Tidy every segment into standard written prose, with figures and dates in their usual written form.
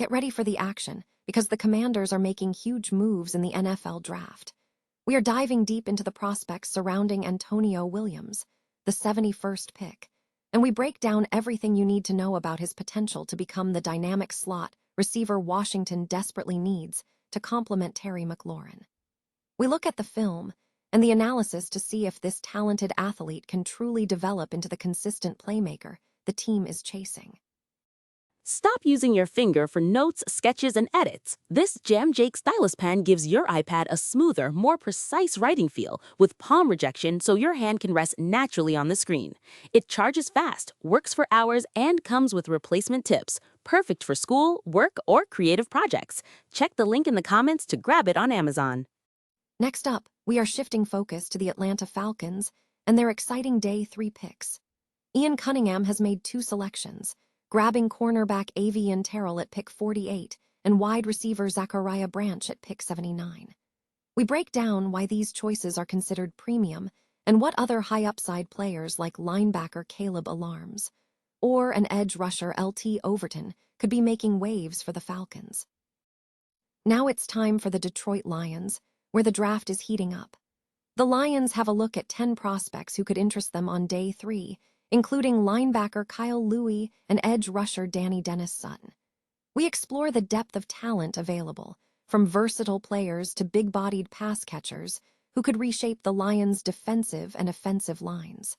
Get ready for the action, because the Commanders are making huge moves in the NFL draft. We are diving deep into the prospects surrounding Antonio Williams, the 71st pick, and we break down everything you need to know about his potential to become the dynamic slot receiver Washington desperately needs to complement Terry McLaurin. We look at the film and the analysis to see if this talented athlete can truly develop into the consistent playmaker the team is chasing. Stop using your finger for notes, sketches, and edits. This Jam Jake stylus pen gives your iPad a smoother, more precise writing feel with palm rejection so your hand can rest naturally on the screen. It charges fast, works for hours, and comes with replacement tips. Perfect for school, work, or creative projects. Check the link in the comments to grab it on Amazon. Next up, we are shifting focus to the Atlanta Falcons and their exciting Day 3 picks. Ian Cunningham has made 2 selections, grabbing cornerback Terrell at pick 48 and wide receiver Zachariah Branch at pick 79. We break down why these choices are considered premium and what other high-upside players like linebacker Caleb Alarms or an edge rusher LT Overton could be making waves for the Falcons. Now it's time for the Detroit Lions, where the draft is heating up. The Lions have a look at 10 prospects who could interest them on Day 3, including linebacker Kyle Louis and edge rusher Dennis-Sutton. We explore the depth of talent available, from versatile players to big-bodied pass catchers who could reshape the Lions' defensive and offensive lines.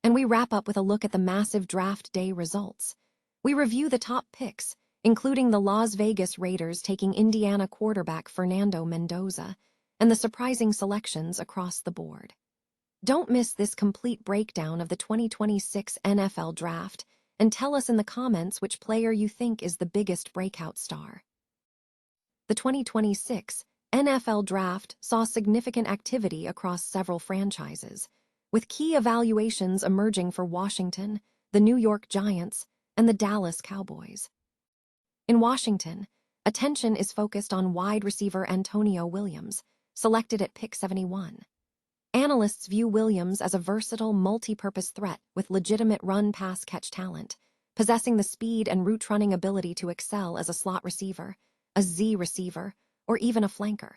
And we wrap up with a look at the massive draft day results. We review the top picks, including the Las Vegas Raiders taking Indiana quarterback Fernando Mendoza, and the surprising selections across the board. Don't miss this complete breakdown of the 2026 NFL Draft, and tell us in the comments which player you think is the biggest breakout star. The 2026 NFL Draft saw significant activity across several franchises, with key evaluations emerging for Washington, the New York Giants, and the Dallas Cowboys. In Washington, attention is focused on wide receiver Antonio Williams, selected at pick 71. Analysts view Williams as a versatile, multi-purpose threat with legitimate run-pass-catch talent, possessing the speed and route-running ability to excel as a slot receiver, a Z receiver, or even a flanker.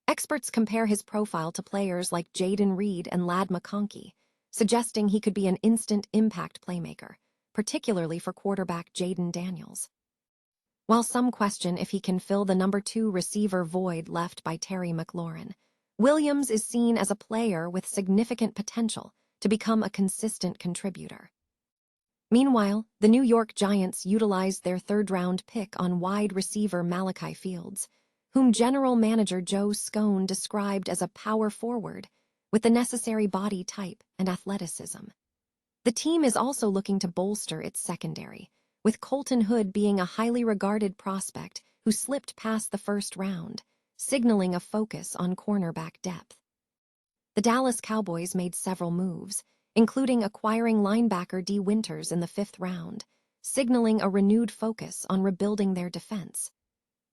Experts compare his profile to players like Jaden Reed and Ladd McConkey, suggesting he could be an instant impact playmaker, particularly for quarterback Jaden Daniels. While some question if he can fill the number 2 receiver void left by Terry McLaurin, Williams is seen as a player with significant potential to become a consistent contributor. Meanwhile, the New York Giants utilized their 3rd-round pick on wide receiver Malachi Fields, whom general manager Joe Scone described as a power forward with the necessary body type and athleticism. The team is also looking to bolster its secondary, with Colton Hood being a highly regarded prospect who slipped past the 1st round, signaling a focus on cornerback depth. The Dallas Cowboys made several moves, including acquiring linebacker D. Winters in the 5th round, signaling a renewed focus on rebuilding their defense.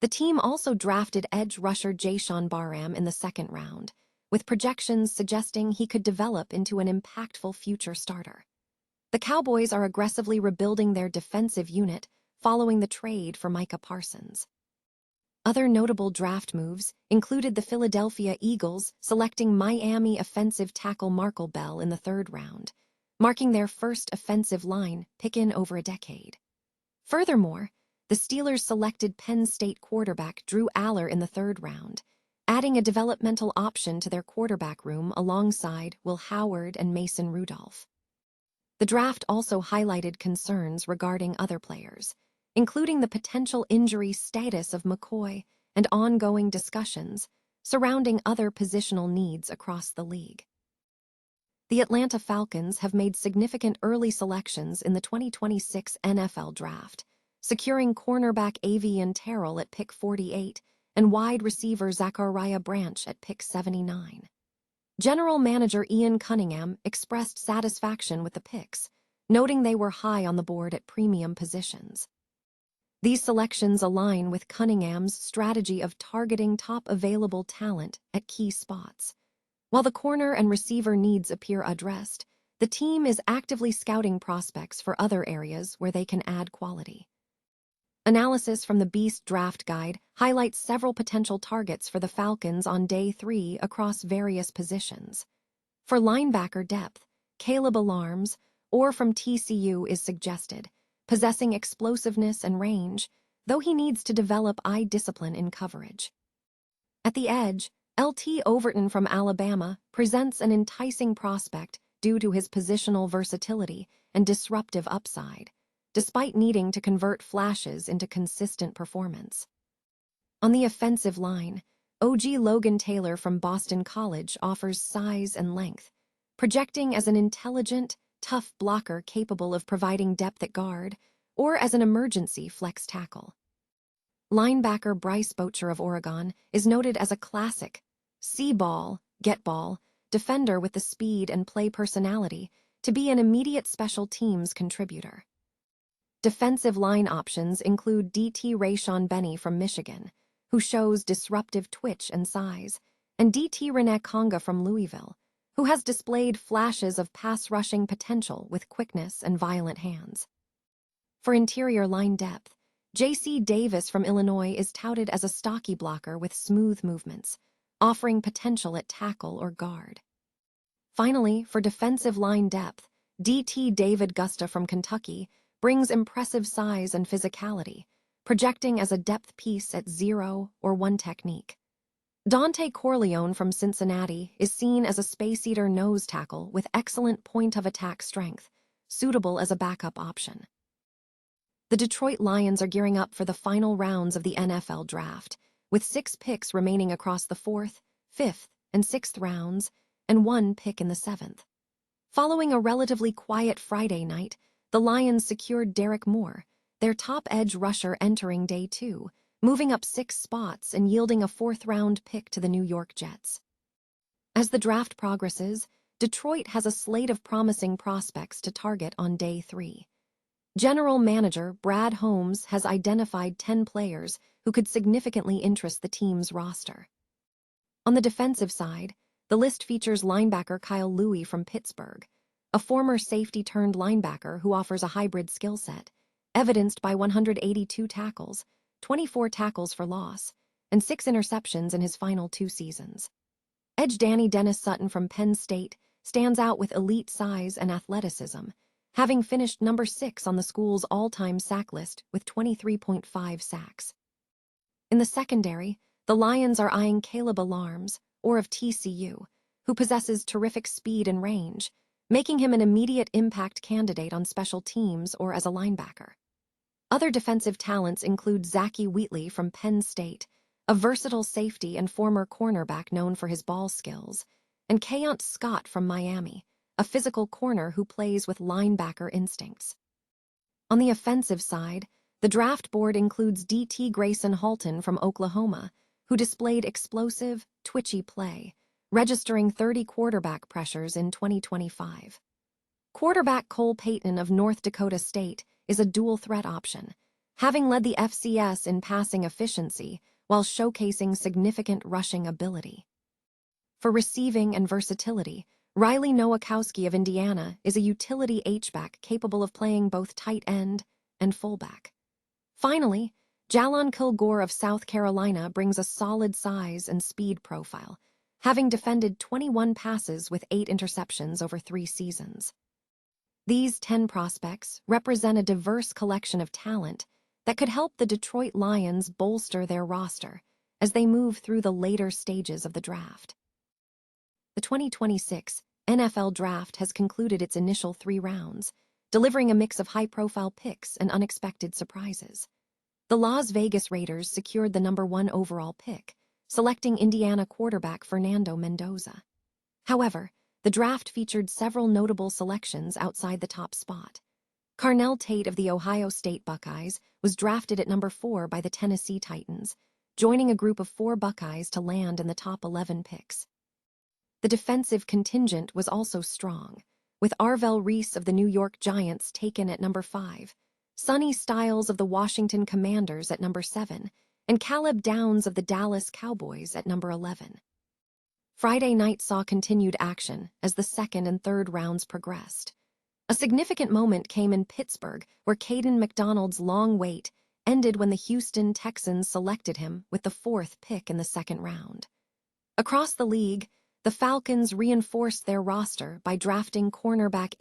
The team also drafted edge rusher Jayshon Barham in the 2nd round, with projections suggesting he could develop into an impactful future starter. The Cowboys are aggressively rebuilding their defensive unit following the trade for Micah Parsons. Other notable draft moves included the Philadelphia Eagles selecting Miami offensive tackle Markel Bell in the 3rd round, marking their first offensive line pick in over a decade. Furthermore, the Steelers selected Penn State quarterback Drew Aller in the 3rd round, adding a developmental option to their quarterback room alongside Will Howard and Mason Rudolph. The draft also highlighted concerns regarding other players, including the potential injury status of McCoy and ongoing discussions surrounding other positional needs across the league. The Atlanta Falcons have made significant early selections in the 2026 NFL Draft, securing cornerback Terrell at pick 48 and wide receiver Zachariah Branch at pick 79. General Manager Ian Cunningham expressed satisfaction with the picks, noting they were high on the board at premium positions. These selections align with Cunningham's strategy of targeting top available talent at key spots. While the corner and receiver needs appear addressed, the team is actively scouting prospects for other areas where they can add quality. Analysis from the Beast Draft Guide highlights several potential targets for the Falcons on day 3 across various positions. For linebacker depth, Caleb Alarms, or from TCU, is suggested, possessing explosiveness and range, though he needs to develop eye discipline in coverage. At the edge, LT Overton from Alabama presents an enticing prospect due to his positional versatility and disruptive upside, despite needing to convert flashes into consistent performance. On the offensive line, OG Logan Taylor from Boston College offers size and length, projecting as an intelligent, tough blocker capable of providing depth at guard or as an emergency flex tackle. Linebacker Bryce Boettcher of Oregon is noted as a classic, see-ball, get-ball, defender with the speed and play personality to be an immediate special teams contributor. Defensive line options include DT Rayshon Benny from Michigan, who shows disruptive twitch and size, and DT Rene Conga from Louisville, who has displayed flashes of pass-rushing potential with quickness and violent hands. For interior line depth, J.C. Davis from Illinois is touted as a stocky blocker with smooth movements, offering potential at tackle or guard. Finally, for defensive line depth, DT David Gusta from Kentucky brings impressive size and physicality, projecting as a depth piece at 0 or 1 technique. Dante Corleone from Cincinnati is seen as a space-eater nose tackle with excellent point-of-attack strength, suitable as a backup option. The Detroit Lions are gearing up for the final rounds of the NFL Draft, with 6 picks remaining across the 4th, 5th, and 6th rounds, and 1 pick in the 7th. Following a relatively quiet Friday night, the Lions secured Derek Moore, their top edge rusher entering day 2, moving up 6 spots and yielding a 4th-round pick to the New York Jets. As the draft progresses, Detroit has a slate of promising prospects to target on day 3. General Manager Brad Holmes has identified 10 players who could significantly interest the team's roster. On the defensive side, the list features linebacker Kyle Louis from Pittsburgh, a former safety-turned-linebacker who offers a hybrid skill set, evidenced by 182 tackles, 24 tackles for loss, and 6 interceptions in his final 2 seasons. Edge Danny Dennis-Sutton from Penn State stands out with elite size and athleticism, having finished number 6 on the school's all-time sack list with 23.5 sacks. In the secondary, the Lions are eyeing Caleb Alarms, or of TCU, who possesses terrific speed and range, making him an immediate impact candidate on special teams or as a linebacker. Other defensive talents include Zachy Wheatley from Penn State, a versatile safety and former cornerback known for his ball skills, and Keont Scott from Miami, a physical corner who plays with linebacker instincts. On the offensive side, the draft board includes DT Grayson Halton from Oklahoma, who displayed explosive, twitchy play, registering 30 quarterback pressures in 2025. Quarterback Cole Payton of North Dakota State is a dual-threat option, having led the FCS in passing efficiency while showcasing significant rushing ability. For receiving and versatility, Riley Nowakowski of Indiana is a utility H-back capable of playing both tight end and fullback. Finally, Jalon Kilgore of South Carolina brings a solid size and speed profile, having defended 21 passes with 8 interceptions over 3 seasons. These 10 prospects represent a diverse collection of talent that could help the Detroit Lions bolster their roster as they move through the later stages of the draft. The 2026 NFL Draft has concluded its initial 3 rounds, delivering a mix of high-profile picks and unexpected surprises. The Las Vegas Raiders secured the number 1 overall pick, selecting Indiana quarterback Fernando Mendoza. However, the draft featured several notable selections outside the top spot. Carnell Tate of the Ohio State Buckeyes was drafted at number 4 by the Tennessee Titans, joining a group of 4 Buckeyes to land in the top 11 picks. The defensive contingent was also strong, with Arvell Reese of the New York Giants taken at number 5, Sonny Styles of the Washington Commanders at number 7, and Caleb Downs of the Dallas Cowboys at number 11. Friday night saw continued action as the 2nd and 3rd rounds progressed. A significant moment came in Pittsburgh, where Caden McDonald's long wait ended when the Houston Texans selected him with the 4th pick in the 2nd round. Across the league, the Falcons reinforced their roster by drafting cornerback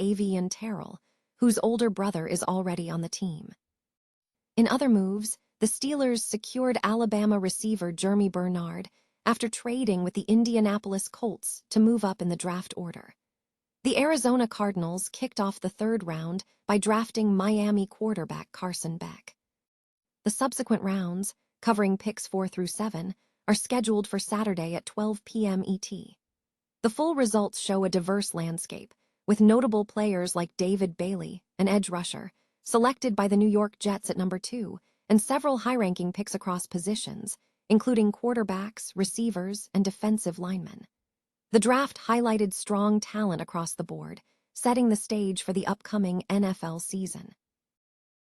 Terrell, whose older brother is already on the team. In other moves, the Steelers secured Alabama receiver Jeremy Bernard after trading with the Indianapolis Colts to move up in the draft order. The Arizona Cardinals kicked off the 3rd round by drafting Miami quarterback Carson Beck. The subsequent rounds, covering picks 4 through 7, are scheduled for Saturday at 12 p.m. ET. The full results show a diverse landscape, with notable players like David Bailey, an edge rusher, selected by the New York Jets at number 2, and several high-ranking picks across positions, including quarterbacks, receivers, and defensive linemen. The draft highlighted strong talent across the board, setting the stage for the upcoming NFL season.